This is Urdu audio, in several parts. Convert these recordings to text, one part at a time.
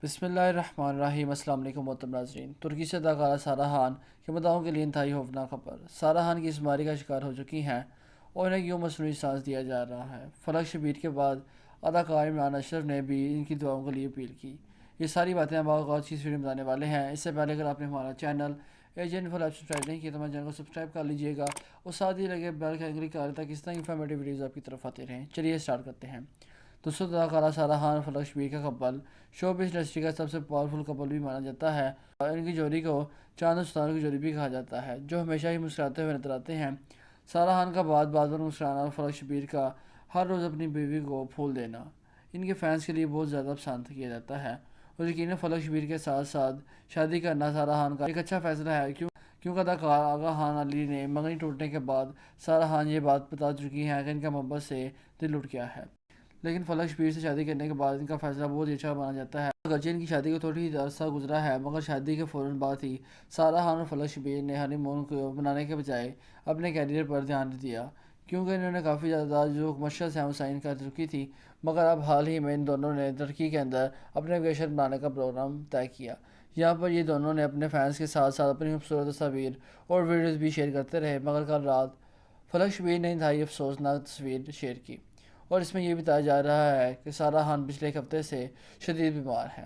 بسم اللہ الرحمن الرحیم۔ السلام علیکم محترم ناظرین۔ ترکی سے اداکارہ سارا خان کے مداحوں کے لیے انتہائی خوفناک خبر۔ سارا خان کی اس بیماری کا شکار ہو چکی ہیں اور انہیں یوں مصنوعی سانس دیا جا رہا ہے۔ فلک شبیر کے بعد اداکار عمران اشرف نے بھی ان کی دعاؤں کے لیے اپیل کی۔ یہ ساری باتیں ہم آغاز کی اس ویڈیو میں بتانے والے ہیں۔ اس سے پہلے اگر آپ نے ہمارا چینل ایجنٹ فلک سبسکرائب نہیں کیا تو ہمارے چینل کو سبسکرائب کر لیجیے گا اور ساتھ ہی لگے بیل کا کلک کر تاکہ اس طرح انفارمیٹیو ویڈیوز آپ کی طرف آتے رہیں۔ چلیے اسٹارٹ کرتے ہیں۔ دوستوں، اداکارہ سارا خان اور فلک شبیر کا کپل شوبز انڈسٹری کا سب سے پاورفل کپل بھی مانا جاتا ہے اور ان کی جوڑی کو چاند ستاروں کی جوڑی بھی کہا جاتا ہے، جو ہمیشہ ہی مسکراتے ہوئے نظر آتے ہیں۔ سارا خان کا بار بار مسکرانا اور فلک شبیر کا ہر روز اپنی بیوی کو پھول دینا ان کے فینس کے لیے بہت زیادہ پسند کیا جاتا ہے، اور یقیناً فلک شبیر کے ساتھ ساتھ شادی کرنا سارا خان کا ایک اچھا فیصلہ ہے، کیونکہ اداکار آغا خان علی نے منگنی ٹوٹنے کے بعد سارا خان یہ بات بتا چکی ہیں کہ ان کا محبت سے دل اٹھ گیا ہے۔ لیکن فلک شبیر سے شادی کرنے کے بعد ان کا فیصلہ بہت ہی اچھا مانا جاتا ہے۔ اگرچہ ان کی شادی کو تھوڑی ہی عرصہ گزرا ہے، مگر شادی کے فوراً بعد ہی سارا خان اور فلک شبیر نے ہنی مون کو منانے کے بجائے اپنے کیریئر پر دھیان دیا، کیونکہ انہوں نے کافی زیادہ جو کمرشل ہیں وہ سائن کر چکی تھی۔ مگر اب حال ہی میں ان دونوں نے ترکی کے اندر اپنے ویکیشن بنانے کا پروگرام طے کیا۔ یہاں پر یہ دونوں نے اپنے فینس کے ساتھ ساتھ اپنی خوبصورت تصاویر اور ویڈیوز بھی شیئر کرتے رہے، مگر کل رات فلک شبیر نے انتہائی افسوسناک تصویر شیئر کی اور اس میں یہ بتایا جا رہا ہے کہ سارا خان پچھلے ایک ہفتے سے شدید بیمار ہیں،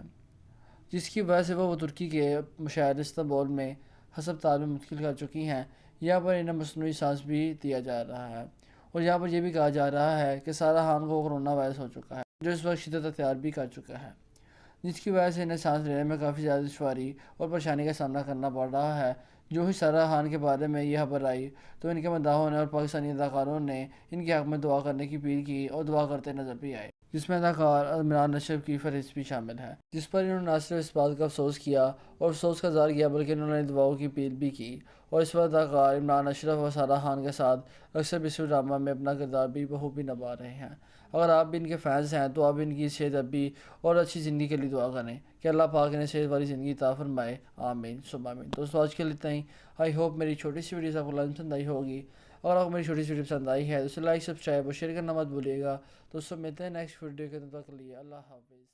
جس کی وجہ سے وہ ترکی کے شہر استنبول میں ہسپتال میں منتقل کر چکی ہیں۔ یہاں پر انہیں مصنوعی سانس بھی دیا جا رہا ہے اور یہاں پر یہ بھی کہا جا رہا ہے کہ سارا خان کو کورونا وائرس ہو چکا ہے، جو اس وقت شدت اختیار بھی کر چکا ہے، جس کی وجہ سے انہیں سانس لینے میں کافی زیادہ دشواری اور پریشانی کا سامنا کرنا پڑ رہا ہے۔ جو ہی سارا خان کے بارے میں یہ خبر آئی تو ان کے مداحوں نے اور پاکستانی اداکاروں نے ان کے حق میں دعا کرنے کی اپیل کی اور دعا کرتے نظر بھی آئے، جس میں اداکار عمران اشرف کی فہرست بھی شامل ہے، جس پر انہوں نے نہ صرف اس بات کا افسوس کیا اور افسوس کا اظہار کیا بلکہ انہوں نے دعاؤں کی اپیل بھی کی۔ اور اس وقت اداکار عمران اشرف اور سارا خان کے ساتھ اکثر بسو ڈرامہ میں اپنا کردار بھی بخوبی نبھا رہے ہیں۔ اگر آپ بھی ان کے فینس ہیں تو آپ ان کی صحت یابی اور اچھی زندگی کے لیے دعا کریں کہ اللہ پاک انہیں صحت والی زندگی عطا فرمائے، آمین ثم آمین۔ دوستو، آج کے لیے اتنا ہی۔ آئی ہوپ میری چھوٹی سی ویڈیوز آپ کو لازم پسند آئی ہوگی۔ اگر آپ کو میری چھوٹی سی ویڈیو پسند آئی ہے تو اسے لائک، سبسکرائب اور شیئر کرنا مت بھولیے گا۔ دوستو، ملتے ہیں نیکسٹ ویڈیو کے، تب تک کے لیے اللہ حافظ۔